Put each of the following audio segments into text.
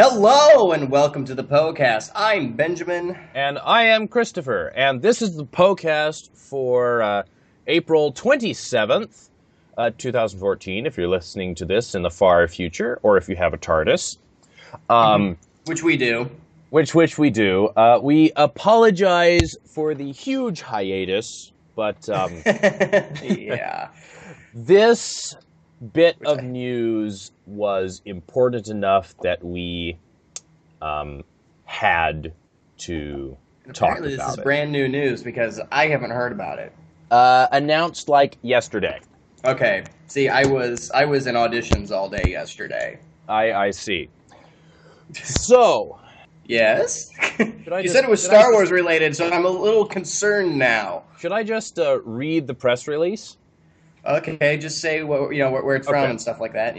Hello and welcome to the Poe-Cast. I'm Benjamin. And I am Christopher, and this is the Poe-Cast for April 27th, 2014, if you're listening to this in the far future, or if you have a TARDIS. Which we do. Which we do. We apologize for the huge hiatus, but Yeah. this bit of news was important enough that we had to talk Apparently about this is it. brand new news because I haven't heard about it. Announced like yesterday. Okay. See, I was in auditions all day yesterday. I see. So, Yes? You said it was Star Wars related, so I'm a little concerned now. should I just read the press release? Okay, just say what where it's from and stuff like that,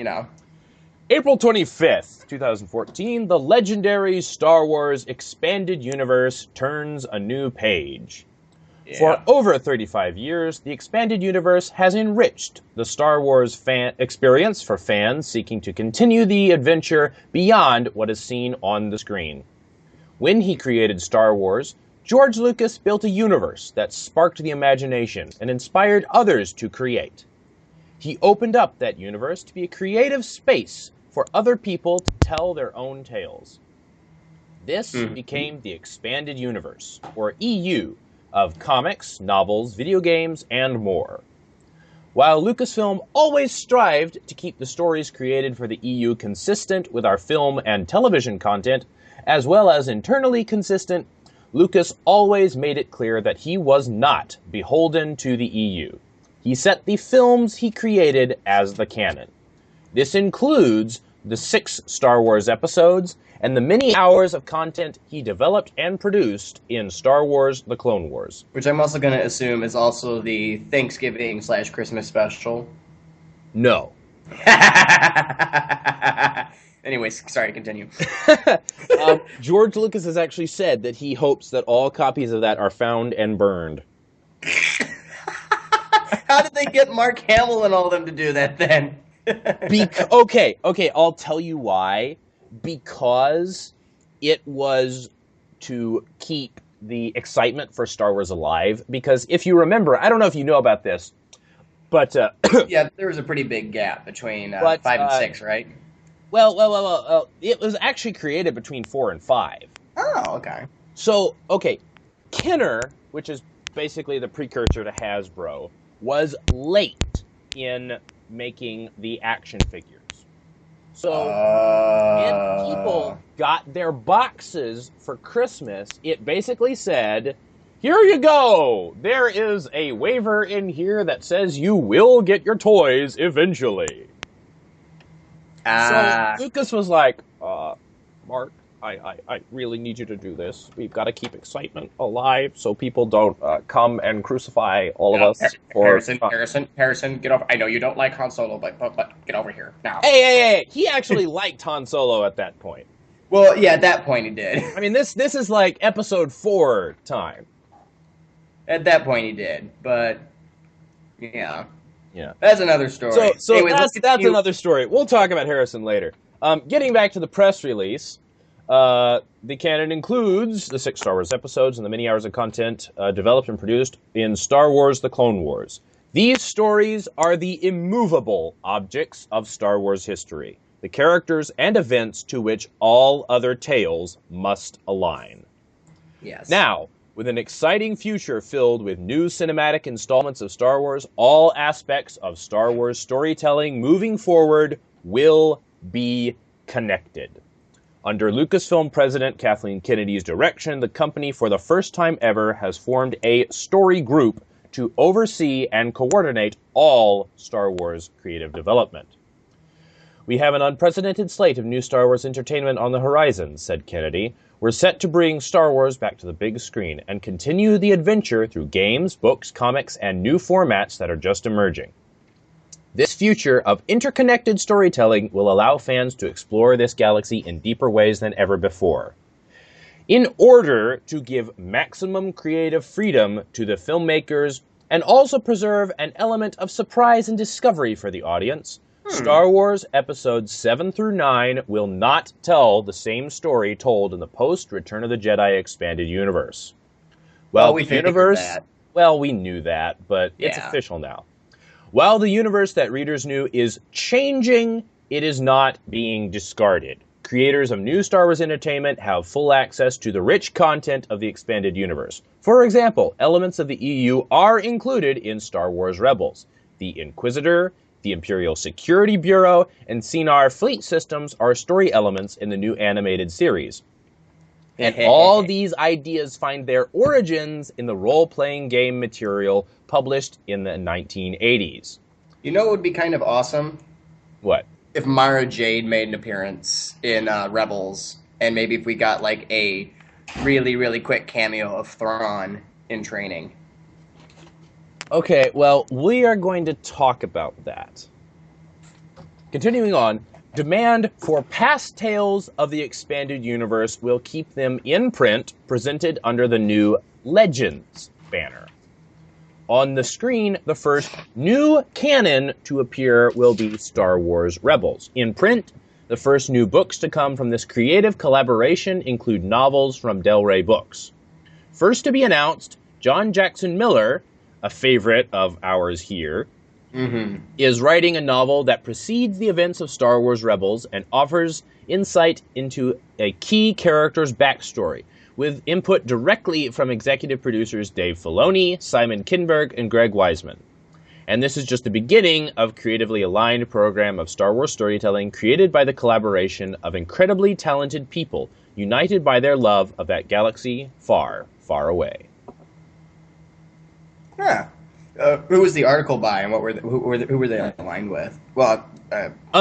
April 25th, 2014, the legendary Star Wars Expanded Universe turns a new page. Yeah. For over 35 years, the Expanded Universe has enriched the Star Wars fan experience for fans seeking to continue the adventure beyond what is seen on the screen. When he created Star Wars, George Lucas built a universe that sparked the imagination and inspired others to create. He opened up that universe to be a creative space for other people to tell their own tales. This became the Expanded Universe, or EU, of comics, novels, video games, and more. While Lucasfilm always strived to keep the stories created for the EU consistent with our film and television content, as well as internally consistent, Lucas always made it clear that he was not beholden to the EU. He set the films he created as the canon. This includes the 6 Star Wars episodes and the many hours of content he developed and produced in Star Wars: The Clone Wars. Which I'm also going to assume is also the Thanksgiving/Christmas special. No. Anyways, sorry, continue. George Lucas has actually said that he hopes that all copies of that are found and burned. How did they get Mark Hamill and all of them to do that then? Okay, I'll tell you why. Because it was to keep the excitement for Star Wars alive. Because if you remember, I don't know if you know about this, but yeah, there was a pretty big gap between 5 and 6, right? Well, it was actually created between 4 and 5. Oh, okay. So, Kenner, which is basically the precursor to Hasbro, was late in making the action figures. So, when people got their boxes for Christmas, it basically said, here you go! There is a waiver in here that says you will get your toys eventually. So Lucas was like, Mark, I really need you to do this. We've got to keep excitement alive so people don't come and crucify all of us. Harrison, get over. I know you don't like Han Solo, but get over here now. Hey! He actually liked Han Solo at that point. Well, yeah, at that point he did. I mean, this is like episode 4 time. At that point he did, but yeah. Yeah. That's another story. So anyway, that's another story. We'll talk about Harrison later. Getting back to the press release, the canon includes the 6 Star Wars episodes and the many hours of content developed and produced in Star Wars: The Clone Wars. These stories are the immovable objects of Star Wars history, the characters and events to which all other tales must align. Yes. Now, with an exciting future filled with new cinematic installments of Star Wars, all aspects of Star Wars storytelling moving forward will be connected. Under Lucasfilm President Kathleen Kennedy's direction, the company for the first time ever has formed a story group to oversee and coordinate all Star Wars creative development. We have an unprecedented slate of new Star Wars entertainment on the horizon, said Kennedy. We're set to bring Star Wars back to the big screen and continue the adventure through games, books, comics, and new formats that are just emerging. This future of interconnected storytelling will allow fans to explore this galaxy in deeper ways than ever before. In order to give maximum creative freedom to the filmmakers and also preserve an element of surprise and discovery for the audience, Star Wars Episodes 7 through 9 will not tell the same story told in the post-Return of the Jedi expanded universe. Well, we figured that. Well, we knew that, but it's official now. While the universe that readers knew is changing, it is not being discarded. Creators of new Star Wars entertainment have full access to the rich content of the expanded universe. For example, elements of the EU are included in Star Wars Rebels. The Inquisitor, the Imperial Security Bureau, and Cinar fleet systems are story elements in the new animated series. And all these ideas find their origins in the role-playing game material published in the 1980s. You know what would be kind of awesome? What? If Mara Jade made an appearance in Rebels, and maybe if we got like a really, really quick cameo of Thrawn in training. Okay, well, we are going to talk about that. Continuing on, demand for past tales of the expanded universe will keep them in print, presented under the new Legends banner. On the screen, the first new canon to appear will be Star Wars Rebels. In print, the first new books to come from this creative collaboration include novels from Del Rey Books. First to be announced, John Jackson Miller, a favorite of ours here, is writing a novel that precedes the events of Star Wars Rebels and offers insight into a key character's backstory, with input directly from executive producers Dave Filoni, Simon Kinberg, and Greg Weisman. And this is just the beginning of creatively aligned program of Star Wars storytelling created by the collaboration of incredibly talented people, united by their love of that galaxy far, far away. Yeah. Who was the article by, and who were they aligned with? Well,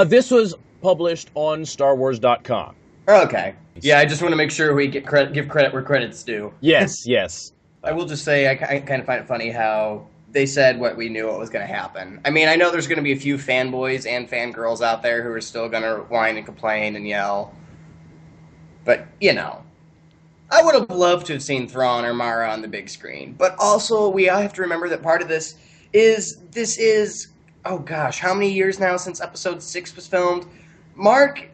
this was published on StarWars.com. Okay. Yeah, I just want to make sure we give credit where credit's due. Yes, yes. I will just say I kind of find it funny how they said what we knew what was going to happen. I mean, I know there's going to be a few fanboys and fangirls out there who are still going to whine and complain and yell. But, you know, I would have loved to have seen Thrawn or Mara on the big screen. But also, we all have to remember that part of this is, oh gosh, how many years now since Episode 6 was filmed? Mark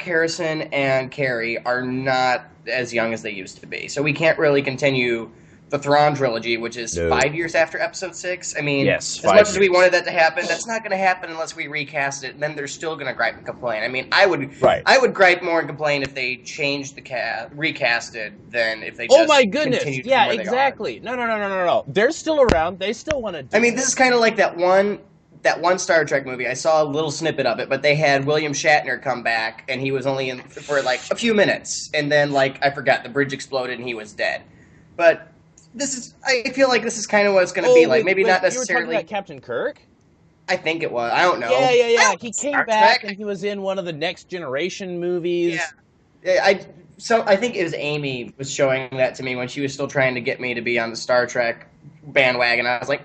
Harrison and Carrie are not as young as they used to be. So we can't really continue the Thrawn trilogy, which is 5 years after Episode 6. I mean, yes, as much as we wanted that to happen, that's not going to happen unless we recast it. And then they're still going to gripe and complain. I mean, I would gripe more and complain if they changed the recast it than if they just oh my goodness, yeah, exactly. No. They're still around. They still want to do I mean, this is kind of like that one Star Trek movie. I saw a little snippet of it, but they had William Shatner come back, and he was only in for like a few minutes, and then like I forgot, the bridge exploded and he was dead. But I feel like this is kind of what it's going to be like. Maybe not necessarily. You were talking about Captain Kirk? I think it was. I don't know. Yeah. He came back and he was in one of the Next Generation movies. Yeah. I think it was Amy was showing that to me when she was still trying to get me to be on the Star Trek bandwagon. I was like,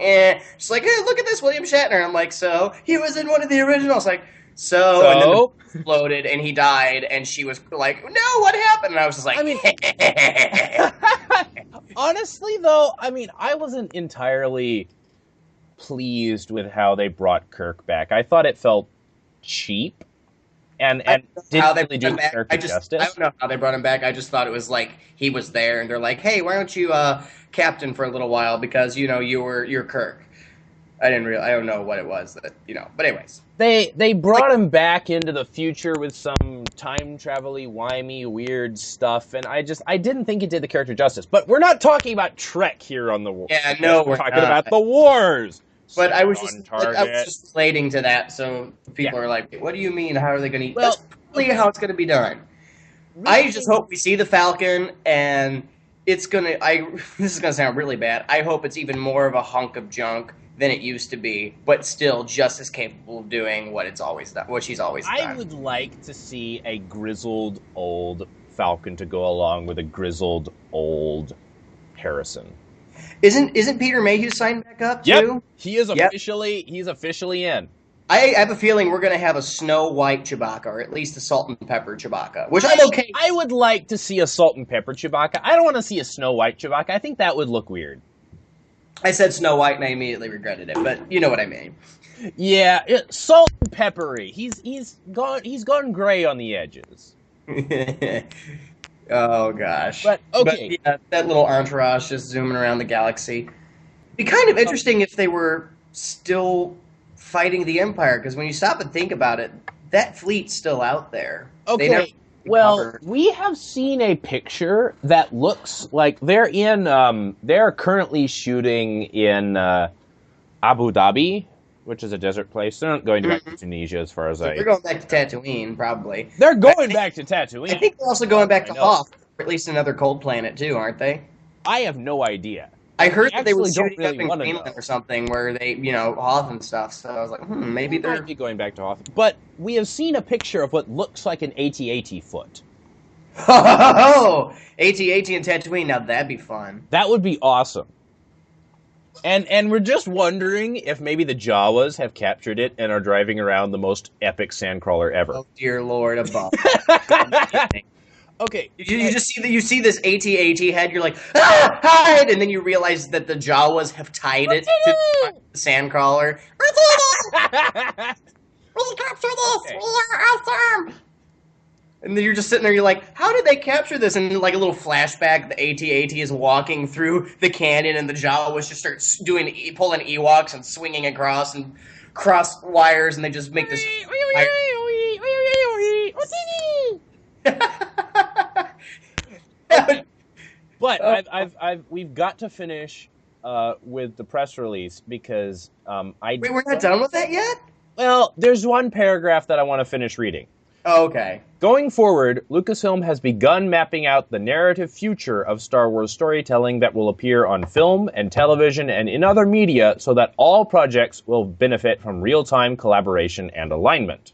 She's like, hey, look at this, William Shatner. I'm like, so? He was in one of the originals. Like, so? And then the exploded and he died, and she was like, no, what happened? And I was just like, I mean, honestly, though, I mean, I wasn't entirely pleased with how they brought Kirk back. I thought it felt cheap and didn't really do character justice. I don't know how they brought him back. I just thought it was like he was there, and they're like, hey, why don't you captain for a little while because, you know, you're Kirk. I don't know what it was that, you know, but anyways. They brought him back into the future with some time travel-y, wimey, weird stuff, and I didn't think it did the character justice. But we're not talking about Trek here on the Wars. Yeah, no, we're talking about the Wars. But I was just relating to that, so people are like, what do you mean, how are they going to eat? Well, that's probably how it's going to be done. Really? I just hope we see the Falcon, and it's going to, this is going to sound really bad, I hope it's even more of a hunk of junk than it used to be, but still just as capable of doing what she's always done. I would like to see a grizzled old Falcon to go along with a grizzled old Harrison. Isn't Peter Mayhew signed back up too? Yep. He's officially in. I have a feeling we're going to have a Snow White Chewbacca, or at least a Salt and Pepper Chewbacca, which I'm okay. I would like to see a Salt and Pepper Chewbacca. I don't want to see a Snow White Chewbacca. I think that would look weird. I said Snow White and I immediately regretted it, but you know what I mean. Yeah, salt and peppery. He's gone gray on the edges. Oh gosh. But But okay, yeah, that little entourage just zooming around the galaxy. Be kind of interesting if they were still fighting the Empire, because when you stop and think about it, that fleet's still out there. They never okay. Well, recovered. we have seen a picture that looks like they're currently shooting in Abu Dhabi, which is a desert place. They're not going back to Tunisia as far as So I. they're going back to Tatooine, probably. They're I going think, back to Tatooine. I think they're also as going far as back I to know. Hoth, or at least another cold planet too, aren't they? I have no idea. I heard that they were actually don't shooting up really in wanna Greenland know. or something where they, Hoth and stuff. So I was like, maybe They they're. might be going back to Hoth. But we have seen a picture of what looks like an AT-AT foot. Oh, AT-AT and Tatooine. Now that'd be fun. That would be awesome. And we're just wondering if maybe the Jawas have captured it and are driving around the most epic sandcrawler ever. Oh dear Lord above. Okay. You just see this AT-AT head. You're like, hide, and then you realize that the Jawas have tied it to the sandcrawler. We did it! We captured this. Okay. We are awesome. And then you're just sitting there. You're like, how did they capture this? And like a little flashback, the AT-AT is walking through the canyon, and the Jawas just start pulling Ewoks and swinging across and cross wires, and they just make this. But we've got to finish with the press release because Wait, we're not done with that yet? Well, there's one paragraph that I want to finish reading. Oh, okay. Going forward, Lucasfilm has begun mapping out the narrative future of Star Wars storytelling that will appear on film and television and in other media so that all projects will benefit from real-time collaboration and alignment.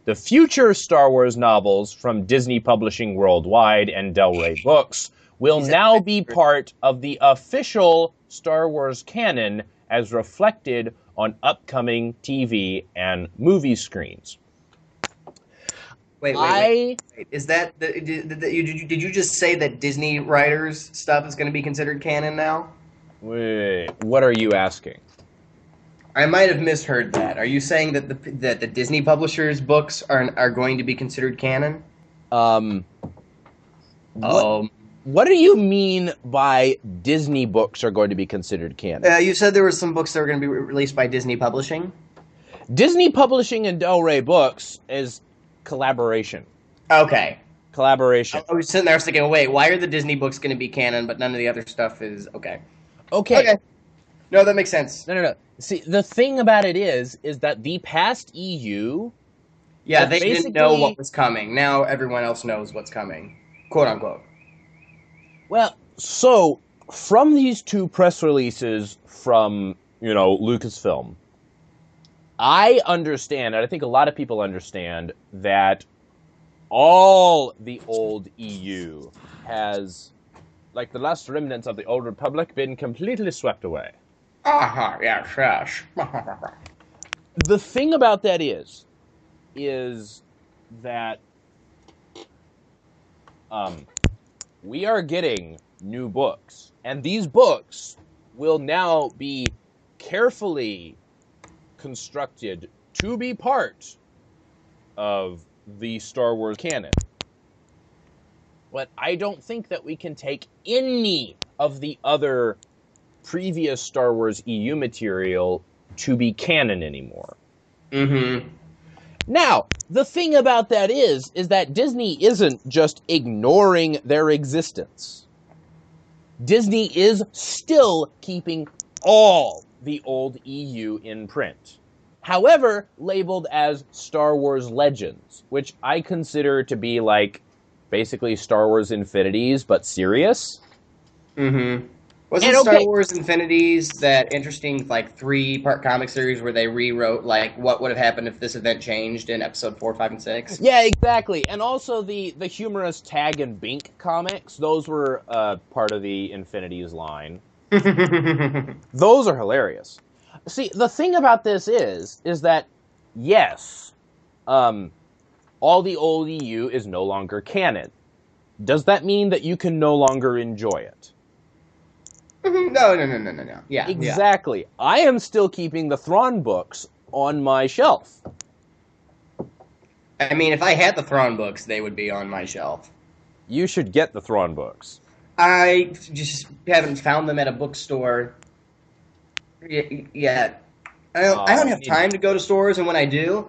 The future Star Wars novels from Disney Publishing Worldwide and Del Rey Books will now be part of the official Star Wars canon as reflected on upcoming TV and movie screens. Wait. Is that did you just say that Disney writers stuff is going to be considered canon now? Wait, what are you asking? I might have misheard that. Are you saying that the Disney publishers' books are going to be considered canon? What do you mean by Disney books are going to be considered canon? You said there were some books that were going to be released by Disney Publishing. Disney Publishing and Del Rey Books is collaboration. Okay. Collaboration. I was sitting there thinking, wait, why are the Disney books going to be canon, but none of the other stuff is okay? Okay. No, that makes sense. No. See, the thing about it is that the past EU... Yeah, they didn't know what was coming. Now everyone else knows what's coming. Quote, unquote. Well, so, from these two press releases from, Lucasfilm, I understand, and I think a lot of people understand, that all the old EU has, like the last remnants of the old Republic, been completely swept away. Yes. The thing about that is that we are getting new books, and these books will now be carefully constructed to be part of the Star Wars canon. But I don't think that we can take any of the other previous Star Wars EU material to be canon anymore. Mm-hmm. Now, the thing about that is that Disney isn't just ignoring their existence. Disney is still keeping all the old EU in print. However, labeled as Star Wars Legends, which I consider to be like basically Star Wars Infinities, but serious. Mm-hmm. Wasn't Star Wars Infinities that interesting, like, 3-part comic series where they rewrote, like, what would have happened if this event changed in episode 4, 5, and 6? Yeah, exactly. And also the humorous Tag and Bink comics, those were part of the Infinities line. Those are hilarious. See, the thing about this is that, yes, all the old EU is no longer canon. Does that mean that you can no longer enjoy it? No. Yeah, yeah. Exactly. I am still keeping the Thrawn books on my shelf. I mean, if I had the Thrawn books, they would be on my shelf. You should get the Thrawn books. I just haven't found them at a bookstore yet. I don't have time to go to stores, and when I do,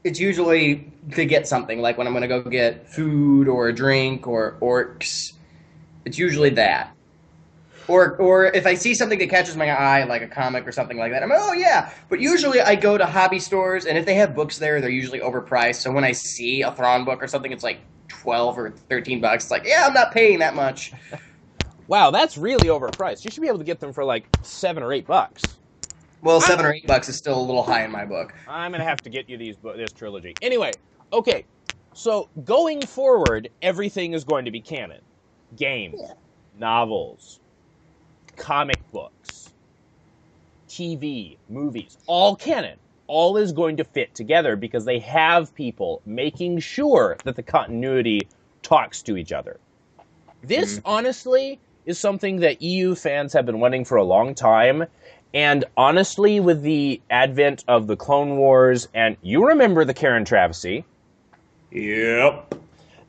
it's usually to get something, like when I'm going to go get food or a drink or orcs. It's usually that. Or if I see something that catches my eye, like a comic or something like that, I'm like, oh yeah. But usually I go to hobby stores, and if they have books there, they're usually overpriced. So when I see a Thrawn book or something, it's like 12 or 13 bucks. It's like, yeah, I'm not paying that much. Wow, that's really overpriced. You should be able to get them for like $7 or $8. Well, 7 or 8 bucks is still a little high in my book. I'm gonna have to get you this trilogy. Anyway, okay. So going forward, everything is going to be canon. Games, novels, comic books, TV, movies, all canon. All is going to fit together because they have people making sure that the continuity talks to each other. This, honestly, is something that EU fans have been wanting for a long time. And honestly, with the advent of the Clone Wars, and you remember the Karen Travesty. Yep.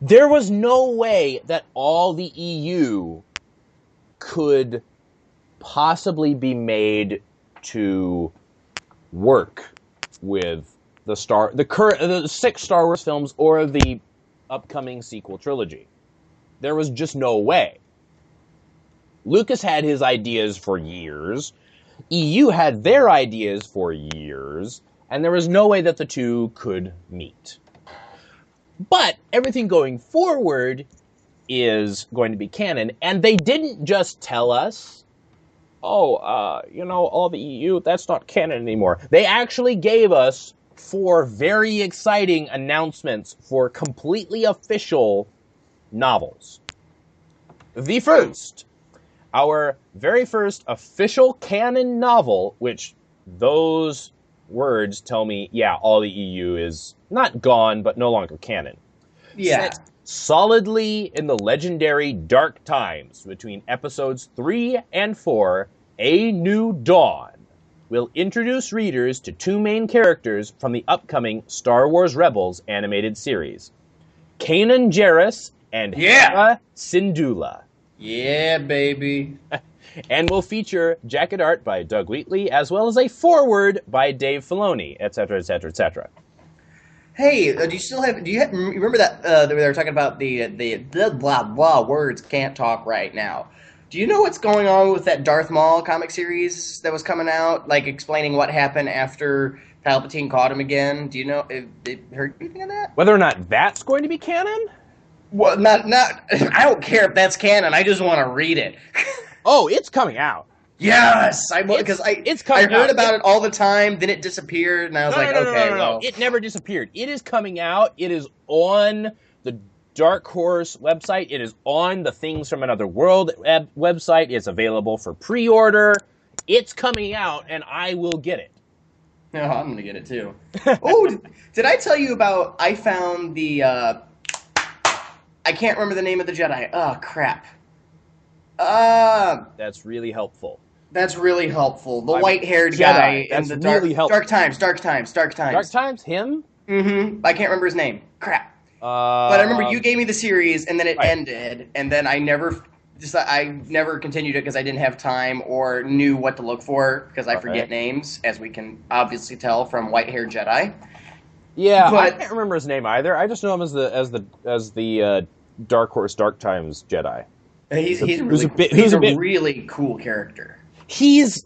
There was no way that all the EU could possibly be made to work with the 6 Star Wars films or the upcoming sequel trilogy. There was just no way. Lucas had his ideas for years. EU had their ideas for years, and there was no way that the two could meet. But everything going forward is going to be canon, and they didn't just tell us, all the EU, that's not canon anymore. They actually gave us 4 very exciting announcements for completely official novels. The first, our very first official canon novel, which those words tell me, yeah, all the EU is not gone, but no longer canon. Yeah. Set solidly in the legendary Dark Times between episodes 3 and 4, A New Dawn will introduce readers to 2 main characters from the upcoming Star Wars Rebels animated series, Kanan Jarrus and Hera Syndulla. Yeah, baby. And will feature jacket art by Doug Wheatley, as well as a foreword by Dave Filoni, etc., etc., etc. Hey, do you remember that they were talking about the blah blah words can't talk right now? Do you know what's going on with that Darth Maul comic series that was coming out, like explaining what happened after Palpatine caught him again? Do you know? Heard anything of that? Whether or not that's going to be canon? Well, not. I don't care if that's canon. I just want to read it. Oh, it's coming out. Yes, because I heard about it all the time. Then it disappeared, and I was no. It never disappeared. It is coming out. It is on the Dark Horse website. It is on the Things from Another World website. It's available for pre-order. It's coming out, and I will get it. No, I'm gonna get it too. Oh, did I tell you about? I found the. I can't remember the name of the Jedi. Oh crap. That's really helpful. That's really helpful. The white-haired guy in the Dark Times. Dark Times? Him? Mm-hmm. I can't remember his name. Crap. But I remember you gave me the series, and then it ended, and then I never continued it because I didn't have time or knew what to look for because I forget names, as we can obviously tell from white-haired Jedi. Yeah, but I can't remember his name either. I just know him as the Dark Horse Dark Times Jedi. He's a really cool character. He just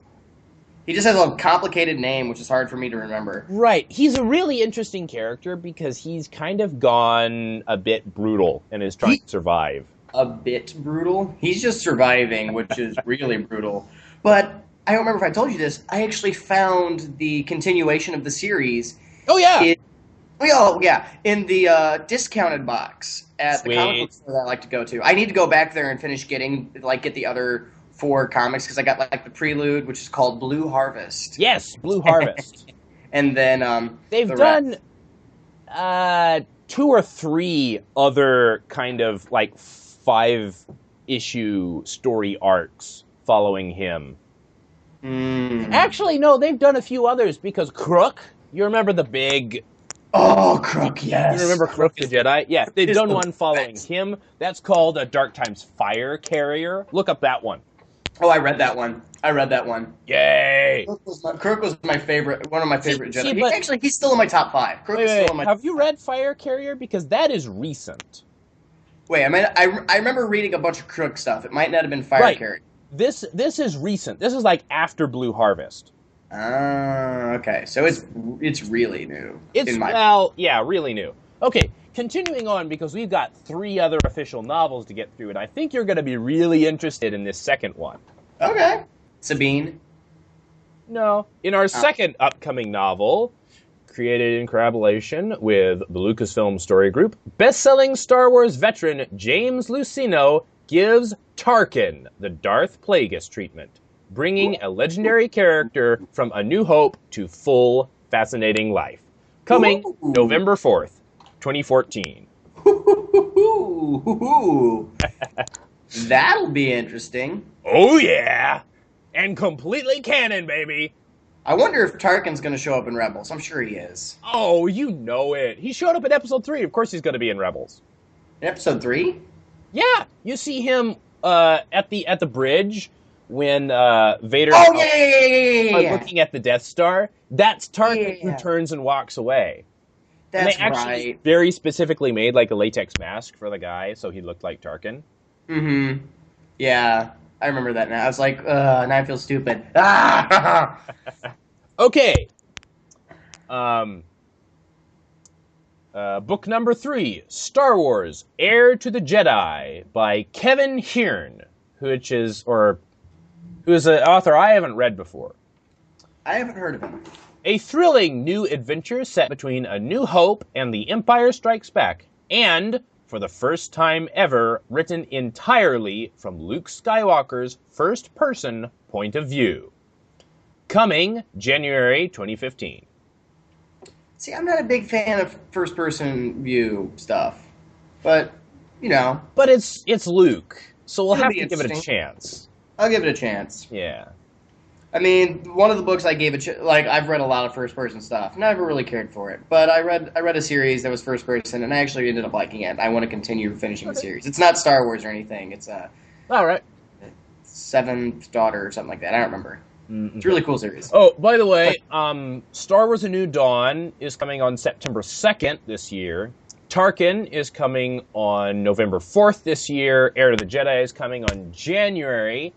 has a complicated name, which is hard for me to remember. Right. He's a really interesting character because he's kind of gone a bit brutal and is trying to survive. A bit brutal? He's just surviving, which is really brutal. But I don't remember if I told you this. I actually found the continuation of the series. Oh, yeah. In the discounted box at the comic book store that I like to go to. I need to go back there and finish get the other 4 comics because I got the Prelude, which is called Blue Harvest. Yes, Blue Harvest. And then they've done 2 or 3 other kind of 5-issue story arcs following him. Mm. Actually, no, they've done a few others because Crook, you remember the big... Oh, Crook, yes. You remember Crook the Jedi? Yeah, they've done the one following him. That's called a Dark Times Fire Carrier. Look up that one. Oh, I read that one. Yay! Crook was my favorite, one of my favorite Jedi. But, actually, he's still in my top 5. Crook is still in my Have you read Fire Carrier? Because that is recent. Wait, I remember reading a bunch of Crook stuff. It might not have been Fire Carrier. This is recent. This is like after Blue Harvest. Okay. So it's really new. Really new. Okay, continuing on because we've got 3 other official novels to get through, and I think you're going to be really interested in this second one. Okay. Sabine? No. In our second upcoming novel, created in collaboration with the Lucasfilm Story Group, best-selling Star Wars veteran James Luceno gives Tarkin the Darth Plagueis treatment, bringing a legendary character from A New Hope to full, fascinating life. Coming November 4th, 2014. That'll be interesting. Oh, yeah! And completely canon, baby! I wonder if Tarkin's going to show up in Rebels. I'm sure he is. Oh, you know it. He showed up in Episode 3. Of course he's going to be in Rebels. In Episode 3? Yeah, you see him at the bridge when Vader looking at the Death Star. That's Tarkin who turns and walks away. That's and they actually right. very specifically made like a latex mask for the guy so he looked like Tarkin. Mm-hmm. Yeah, I remember that now. I was like, now I feel stupid. Ah! Okay. Book number 3, Star Wars: Heir to the Jedi by Kevin Hearn, who is an author I haven't read before. I haven't heard of him. A thrilling new adventure set between A New Hope and The Empire Strikes Back, and, for the first time ever, written entirely from Luke Skywalker's first-person point of view. Coming January 2015. See, I'm not a big fan of first-person view stuff, but, you know. But it's Luke, so we'll It'll have be to give it a chance. I'll give it a chance. Yeah. I mean, one of the books I gave I've read a lot of first-person stuff. Never really cared for it, but I read a series that was first-person, and I actually ended up liking it. I want to continue finishing the series. It's not Star Wars or anything. It's all right. Seventh Daughter or something like that. I don't remember. Mm-hmm. It's a really cool series. Oh, by the way, Star Wars: A New Dawn is coming on September 2nd this year. Tarkin is coming on November 4th this year. Heir to the Jedi is coming on January.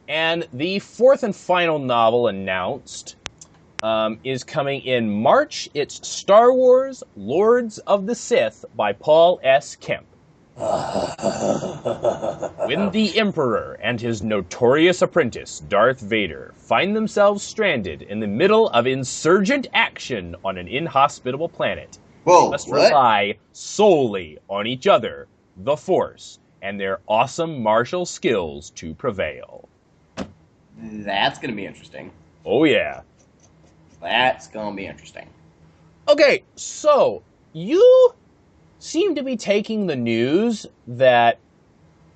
And the 4th and final novel announced is coming in March. It's Star Wars: Lords of the Sith by Paul S. Kemp. When the Emperor and his notorious apprentice, Darth Vader, find themselves stranded in the middle of insurgent action on an inhospitable planet, they must rely solely on each other, the Force, and their awesome martial skills to prevail. That's going to be interesting. Oh, yeah. That's going to be interesting. Okay, so you seem to be taking the news that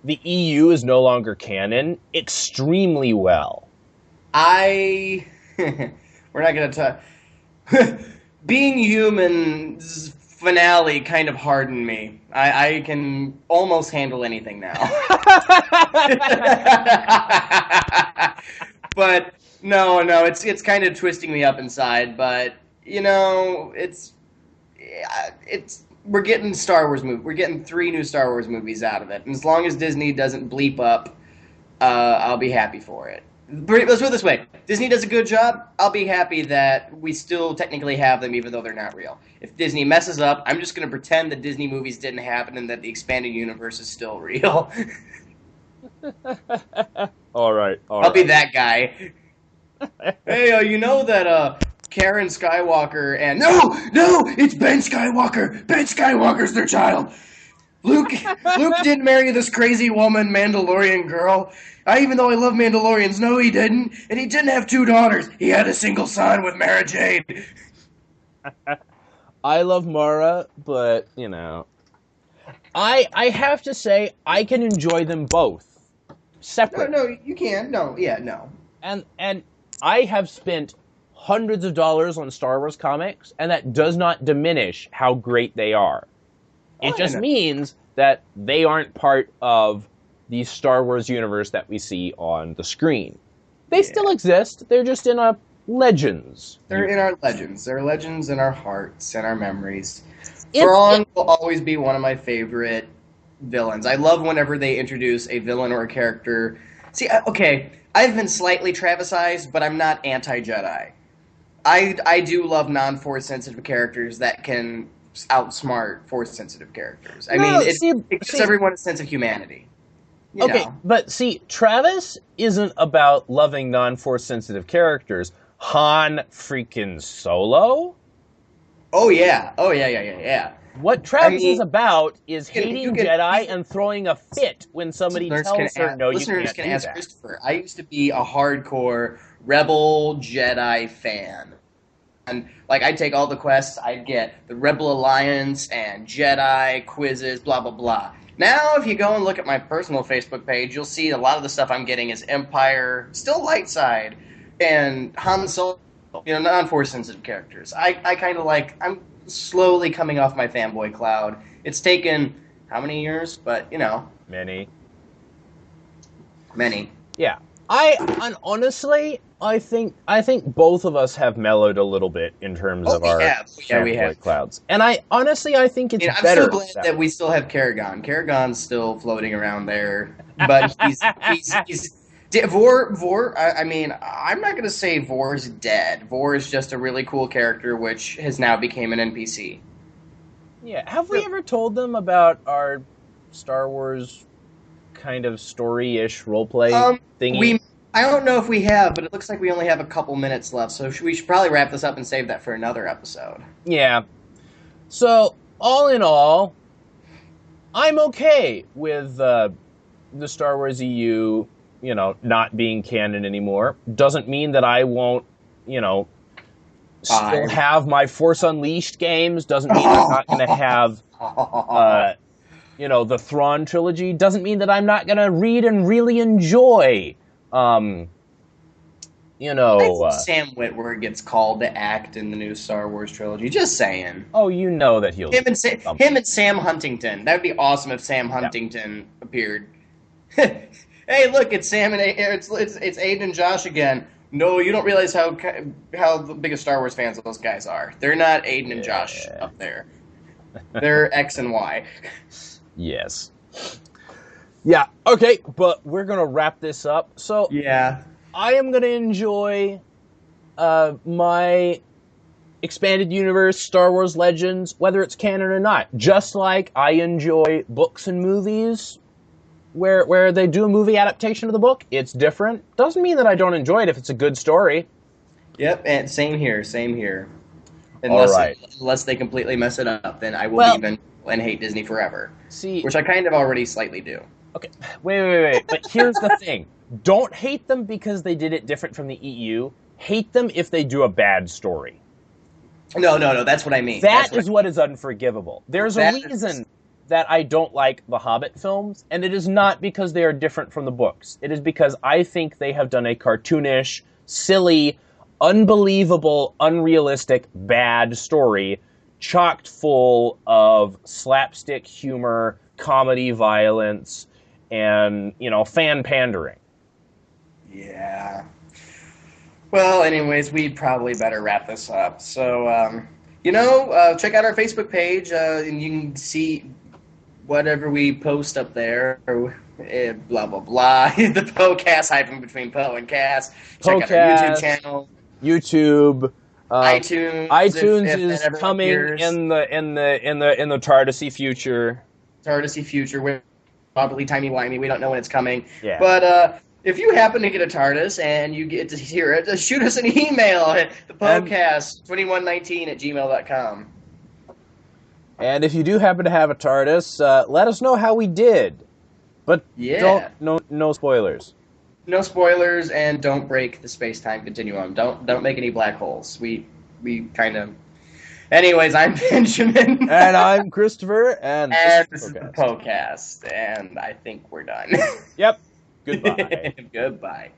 the EU is no longer canon extremely well. We're not going to talk. Being Human's finale kind of hardened me. I can almost handle anything now. But no, it's kind of twisting me up inside. But you know, we're getting Star Wars movie. We're getting 3 new Star Wars movies out of it, and as long as Disney doesn't bleep up, I'll be happy for it. Let's put it this way: Disney does a good job. I'll be happy that we still technically have them, even though they're not real. If Disney messes up, I'm just going to pretend that Disney movies didn't happen and that the expanded universe is still real. All right. I'll be that guy. Hey, you know that Karen Skywalker and no, it's Ben Skywalker. Ben Skywalker's their child. Luke didn't marry this crazy woman, Mandalorian girl. Even though I love Mandalorians, no, he didn't. And he didn't have 2 daughters. He had a single son with Mara Jade. I love Mara, but, you know. I have to say, I can enjoy them both. separate. No, you can't. No, yeah, no. And I have spent hundreds of dollars on Star Wars comics, and that does not diminish how great they are. It Oh, yeah, just no. means that they aren't part of the Star Wars universe that we see on the screen. They still exist. They're just in a Legends. They're in our legends. They're legends in our hearts and our memories. It- Thrawn will always be one of my favorite villains. I love whenever they introduce a villain or a character. See, okay, I've been slightly Travisized, but I'm not anti-Jedi. I do love non-force sensitive characters that can outsmart force sensitive characters. I mean, it gives everyone a sense of humanity. You know. But see, Travis isn't about loving non-force sensitive characters. Han freaking Solo? Oh yeah. What Travis is about is hating Jedi and throwing a fit when somebody tells her, no, you can't do that. Christopher, I used to be a hardcore Rebel Jedi fan. And, like, I'd take all the quests, I'd get the Rebel Alliance and Jedi quizzes, blah, blah, blah. Now, if you go and look at my personal Facebook page, you'll see a lot of the stuff I'm getting is Empire, still light side, and Han Solo, non-force sensitive characters. I kind of like, I'm slowly coming off my fanboy cloud. It's taken how many years? But, Many. Yeah. And honestly, I think both of us have mellowed a little bit in terms of our fanboy clouds. And I think it's better. I'm so glad that we still have Karragon. Karragon's still floating around there, but he's Vor. I mean, I'm not going to say Vor's dead. Vor is just a really cool character, which has now became an NPC. Yeah. Have we ever told them about our Star Wars kind of story-ish roleplay thingy? I don't know if we have, but it looks like we only have a couple minutes left, so we should probably wrap this up and save that for another episode. Yeah. So, all in all, I'm okay with the Star Wars EU, not being canon anymore. Doesn't mean that I won't, still have my Force Unleashed games. Doesn't mean I'm not going to have, the Thrawn trilogy. Doesn't mean that I'm not going to read and really enjoy, I think Sam Witwer gets called to act in the new Star Wars trilogy. Just saying. Oh, you know that he'll. Him and Sam Huntington. That would be awesome if Sam Huntington appeared. Hey, look, it's Sam and it's Aiden and Josh again. No, you don't realize how big of Star Wars fans those guys are. They're not Aiden and Josh up there. They're X and Y. Yes. Yeah, okay, but we're going to wrap this up. So, yeah, I am going to enjoy my expanded universe Star Wars Legends, whether it's canon or not. Just like I enjoy books and movies where they do a movie adaptation of the book. It's different. Doesn't mean that I don't enjoy it if it's a good story. Yep, and same here. Unless they completely mess it up, then I will leave and hate Disney forever. See, which I kind of already slightly do. Okay, wait. But here's the thing. Don't hate them because they did it different from the EU. Hate them if they do a bad story. No, that's what I mean. That is what is unforgivable. There's a reason that I don't like the Hobbit films, and it is not because they are different from the books. It is because I think they have done a cartoonish, silly, unbelievable, unrealistic, bad story chocked full of slapstick humor, comedy, violence, and, fan pandering. Yeah. Well, anyways, we'd probably better wrap this up. So, check out our Facebook page, and you can see whatever we post up there. Blah, blah, blah. The Poe-Cast hyphen between Poe and Cast. Check out our YouTube channel. YouTube. iTunes if is coming in the TARDIS-y future. TARDIS-y future, with probably timey-wimey. We don't know when it's coming. Yeah. But if you happen to get a TARDIS and you get to hear it, just shoot us an email at thepodcast2119@gmail.com. And if you do happen to have a TARDIS, let us know how we did. But no spoilers. No spoilers, and don't break the space-time continuum. Don't make any black holes. We kind of... Anyways, I'm Benjamin. And I'm Christopher. And this is the Poe-Cast. And I think we're done. Yep. Goodbye. Goodbye.